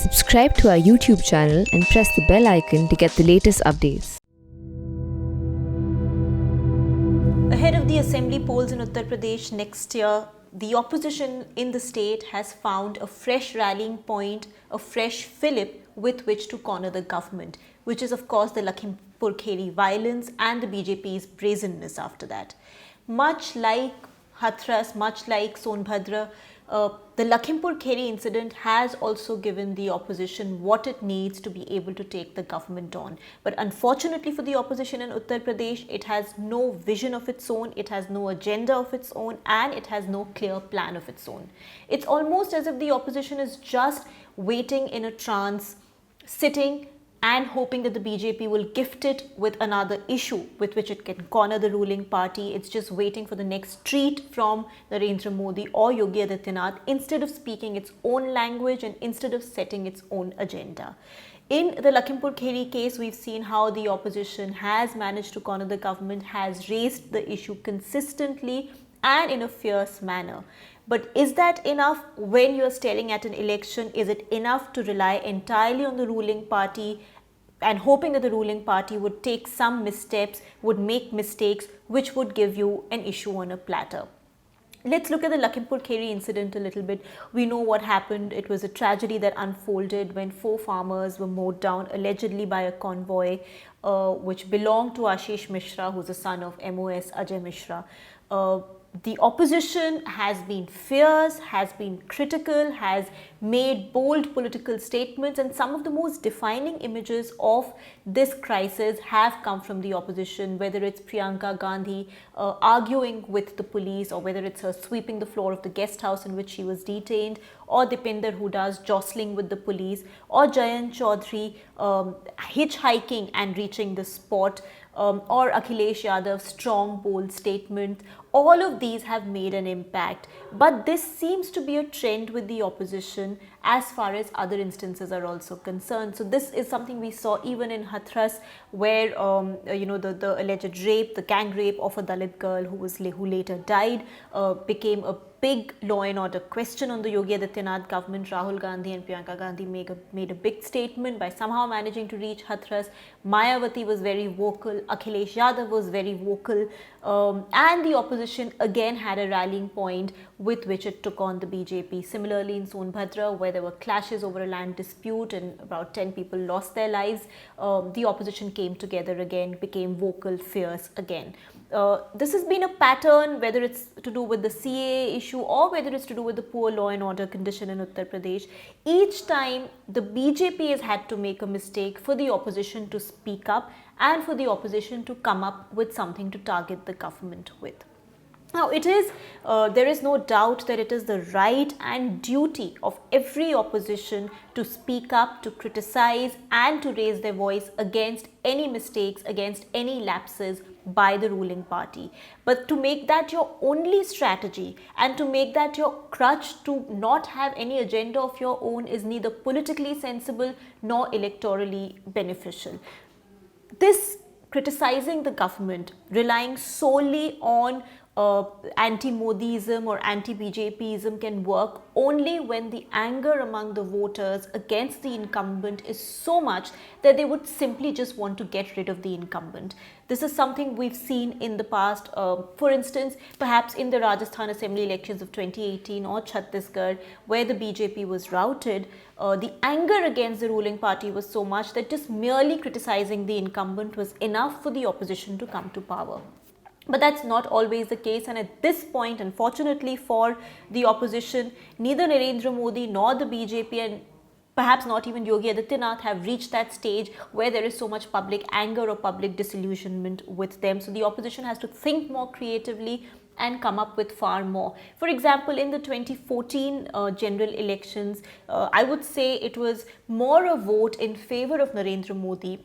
Subscribe to our YouTube channel and press the bell icon to get the latest updates. Ahead of the assembly polls in Uttar Pradesh next year, the opposition in the state has found a fresh rallying point, a fresh fillip with which to corner the government, which is of course the Lakhimpur Kheri violence and the BJP's brazenness after that. Much like Hathras, much like Sonbhadra, the Lakhimpur Kheri incident has also given the opposition what it needs to be able to take the government on. But unfortunately for the opposition in Uttar Pradesh, it has no vision of its own, it has no agenda of its own, and it has no clear plan of its own. It's almost as if the opposition is just waiting in a trance, sitting and hoping that the BJP will gift it with another issue with which it can corner the ruling party. It's just waiting for the next treat from Narendra Modi or Yogi Adityanath instead of speaking its own language and instead of setting its own agenda. In the Lakhimpur Kheri case, we've seen how the opposition has managed to corner the government, has raised the issue consistently and in a fierce manner. But is that enough when you're staring at an election? Is it enough to rely entirely on the ruling party and hoping that the ruling party would take some missteps, would make mistakes, which would give you an issue on a platter? Let's look at the Lakhimpur Kheri incident a little bit. We know what happened. It was a tragedy that unfolded when 4 farmers were mowed down allegedly by a convoy which belonged to Ashish Mishra, who's the son of MOS Ajay Mishra. The opposition has been fierce, has been critical, has made bold political statements, and some of the most defining images of this crisis have come from the opposition, whether it's Priyanka Gandhi arguing with the police, or whether it's her sweeping the floor of the guest house in which she was detained, or Dipinder Huda's jostling with the police, or Jayant Chaudhary hitchhiking and reaching the spot, or Akhilesh Yadav's strong, bold statement. All of these have made an impact. But this seems to be a trend with the opposition as far as other instances are also concerned. So this is something we saw even in Hathras, where the alleged rape, the gang rape of a Dalit girl who later died, became a big law and order question on the Yogi Adityanath government. Rahul Gandhi and Priyanka Gandhi made a big statement by somehow managing to reach Hathras. Mayawati was very vocal, Akhilesh Yadav was very vocal, and the opposition again had a rallying point with which it took on the BJP. Similarly in Sonbhadra, where there were clashes over a land dispute and about 10 people lost their lives, the opposition came together again, became vocal, fierce again. This has been a pattern, whether it's to do with the CAA issue or whether it's to do with the poor law and order condition in Uttar Pradesh. Each time the BJP has had to make a mistake for the opposition to speak up and for the opposition to come up with something to target the government with. Now, there is no doubt that it is the right and duty of every opposition to speak up, to criticize and to raise their voice against any mistakes, against any lapses by the ruling party. But to make that your only strategy and to make that your crutch to not have any agenda of your own is neither politically sensible nor electorally beneficial. This criticizing the government, relying solely on anti-Modism or anti-BJPism can work only when the anger among the voters against the incumbent is so much that they would simply just want to get rid of the incumbent. This is something we've seen in the past. For instance, perhaps in the Rajasthan Assembly elections of 2018 or Chhattisgarh, where the BJP was routed, the anger against the ruling party was so much that just merely criticizing the incumbent was enough for the opposition to come to power. But that's not always the case, and at this point, unfortunately for the opposition, neither Narendra Modi nor the BJP and perhaps not even Yogi Adityanath have reached that stage where there is so much public anger or public disillusionment with them. So the opposition has to think more creatively and come up with far more. For example, in the 2014 general elections, I would say it was more a vote in favor of Narendra Modi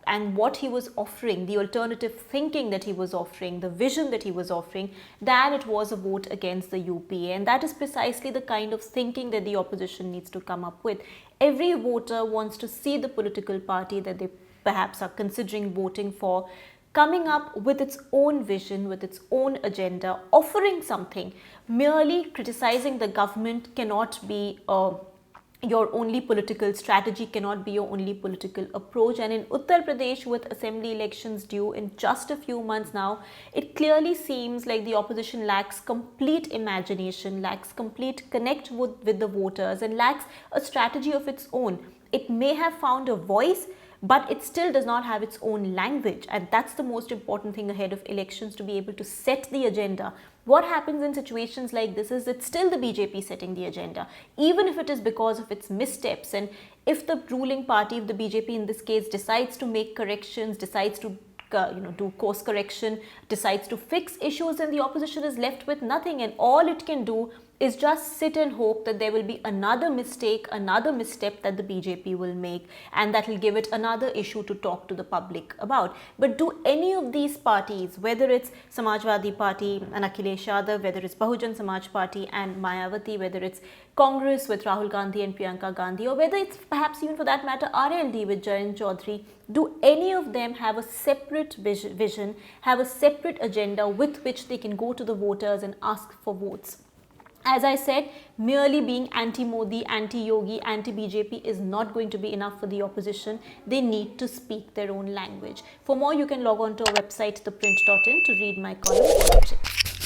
and what he was offering, the alternative thinking that he was offering, the vision that he was offering, than it was a vote against the UPA. And that is precisely the kind of thinking that the opposition needs to come up with. Every voter wants to see the political party that they perhaps are considering voting for coming up with its own vision, with its own agenda, offering something. Merely criticizing the government cannot be your only political strategy, cannot be your only political approach. And in Uttar Pradesh, with assembly elections due in just a few months now, it clearly seems like the opposition lacks complete imagination, lacks complete connect with the voters, and lacks a strategy of its own. It may have found a voice, but it still does not have its own language, and that's the most important thing ahead of elections, to be able to set the agenda. What happens in situations like this is it's still the BJP setting the agenda, even if it is because of its missteps. And if the ruling party, if the BJP in this case, decides to make corrections, decides to do course correction, decides to fix issues, then the opposition is left with nothing, and all it can do is just sit and hope that there will be another mistake, another misstep that the BJP will make, and that will give it another issue to talk to the public about. But do any of these parties, whether it's Samajwadi Party and Akhilesh Yadav, whether it's Bahujan Samaj Party and Mayawati, whether it's Congress with Rahul Gandhi and Priyanka Gandhi, or whether it's perhaps even for that matter RLD with Jayant Chaudhary, do any of them have a separate vision, have a separate agenda with which they can go to the voters and ask for votes? As I said, merely being anti-Modi, anti-Yogi, anti-BJP is not going to be enough for the opposition. They need to speak their own language. For more, you can log on to our website, theprint.in, to read my column.